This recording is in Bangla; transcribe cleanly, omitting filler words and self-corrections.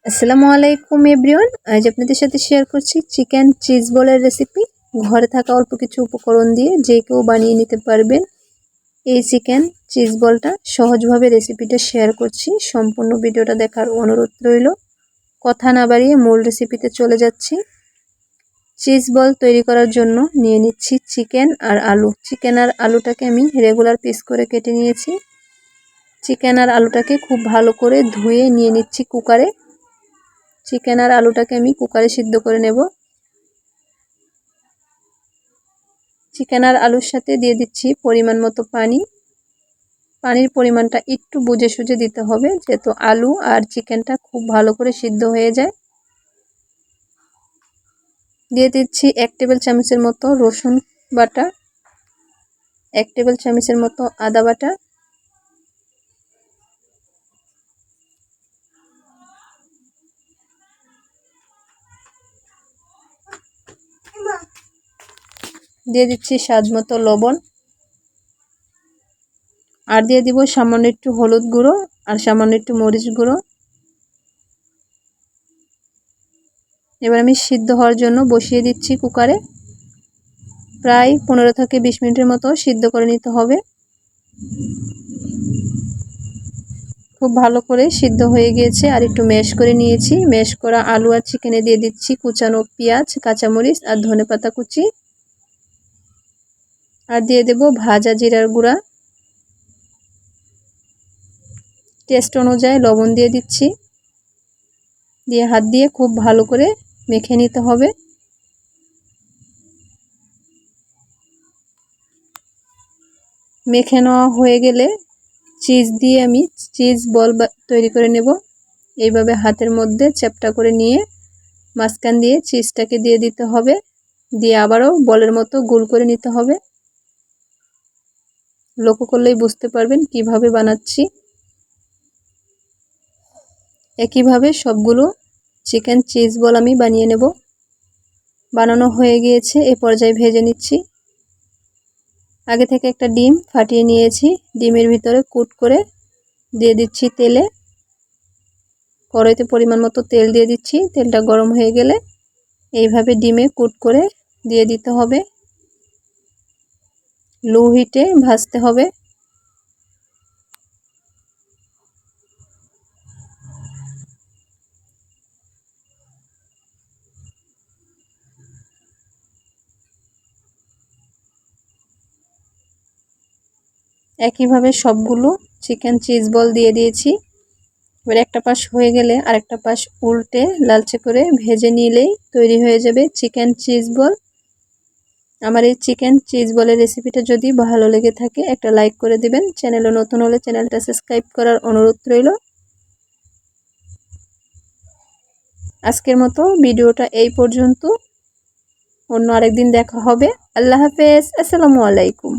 আসসালামু আলাইকুম এভরিওয়ান। আজ আপনাদের সাথে শেয়ার করছি চিকেন চিজ বলের রেসিপি। ঘরে থাকা অল্প কিছু উপকরণ দিয়ে যে কেউ বানিয়ে নিতে পারবেন এই চিকেন চিজ বলটা। সহজভাবে রেসিপিটা শেয়ার করছি, সম্পূর্ণ ভিডিওটা দেখার অনুরোধ রইল। কথা না বাড়িয়ে মূল রেসিপিতে চলে যাচ্ছি। চিজ বল তৈরি করার জন্য নিয়ে নিচ্ছি চিকেন আর আলু। চিকেন আর আলুটাকে আমি রেগুলার পিস করে কেটে নিয়েছি। চিকেন আর আলুটাকে খুব ভালো করে ধুয়ে নিয়ে নিচ্ছি কুকারে। চিকেন আর আলুটাকে আমি কুকারে সিদ্ধ করে নেব। চিকেন আর আলুর সাথে দিয়ে দিচ্ছি পরিমাণ মতো পানি। পানির পরিমাণটা একটু বুঝে সুঝে দিতে হবে, যেহেতু আলু আর চিকেনটা খুব ভালো করে সিদ্ধ হয়ে যায়। দিয়ে দিচ্ছি 1 টেবিল চামচের মতো রসুন বাটা, 1 টেবিল চামচের মতো আদা বাটা, দিয়ে দিচ্ছি স্বাদ মতো লবণ, আর দিয়ে দিব সামান্য একটু হলুদ গুঁড়ো আর সামান্য একটু মরিচ গুঁড়ো। এবার আমি সিদ্ধ হওয়ার জন্য বসিয়ে দিচ্ছি কুকারে। প্রায় 15 থেকে 20 মিনিটের মতো সিদ্ধ করে নিতে হবে। খুব ভালো করে সিদ্ধ হয়ে গিয়েছে, আর একটু ম্যাশ করে নিয়েছি। ম্যাশ করা আলু আর চিকেনে দিয়ে দিচ্ছি কুচানো পেঁয়াজ, কাঁচামরিচ আর ধনেপাতা কুচি, আর দিয়ে দেব ভাজা জিরার গুঁড়া। টেস্ট অনুযায়ী লবণ দিয়ে দিচ্ছি। দিয়ে হাত দিয়ে খুব ভালো করে মেখে নিতে হবে। মেখে নেওয়া হয়ে গেলে চিজ দিয়ে আমি চিজ বল তৈরি করে নেব। এইভাবে হাতের মধ্যে চ্যাপটা করে নিয়ে মাঝখান দিয়ে চিজটাকে দিয়ে দিতে হবে। দিয়ে আবারও বলের মতো গোল করে নিতে হবে। লক্ষ্য করলেই বুঝতে পারবেন কিভাবে বানাচ্ছি। একইভাবে সবগুলো চিকেন চিজ বল আমি বানিয়ে নেব। বানানো হয়ে গিয়েছে, এই পর্যায়ে ভেজে নিচ্ছি। আগে থেকে একটা ডিম ফাটিয়ে নিয়েছি, ডিমের ভিতরে কুট করে দিয়ে দিচ্ছি তেলে। কড়াইতে পরিমাণ মতো তেল দিয়ে দিচ্ছি। তেলটা গরম হয়ে গেলে এইভাবে ডিমে কুট করে দিয়ে দিতে হবে। লো হিটে ভাজতে হবে। একইভাবে সবগুলো চিকেন চিজ বল দিয়ে দিয়েছি। এবার একটা পাশ হয়ে গেলে আরেকটা পাশ উল্টে লালচে করে ভেজে নিলেই তৈরি হয়ে যাবে চিকেন চিজ বল। আমার এই চিকেন চিজ বলের রেসিপিটা যদি ভালো লেগে থাকে একটা লাইক করে দিবেন। চ্যানেলে নতুন হলে চ্যানেলটা সাবস্ক্রাইব করার অনুরোধ রইল। আজকের মতো ভিডিওটা এই পর্যন্ত। অন্য আরেকদিন দেখা হবে। আল্লাহ হাফেজ। আসসালামু আলাইকুম।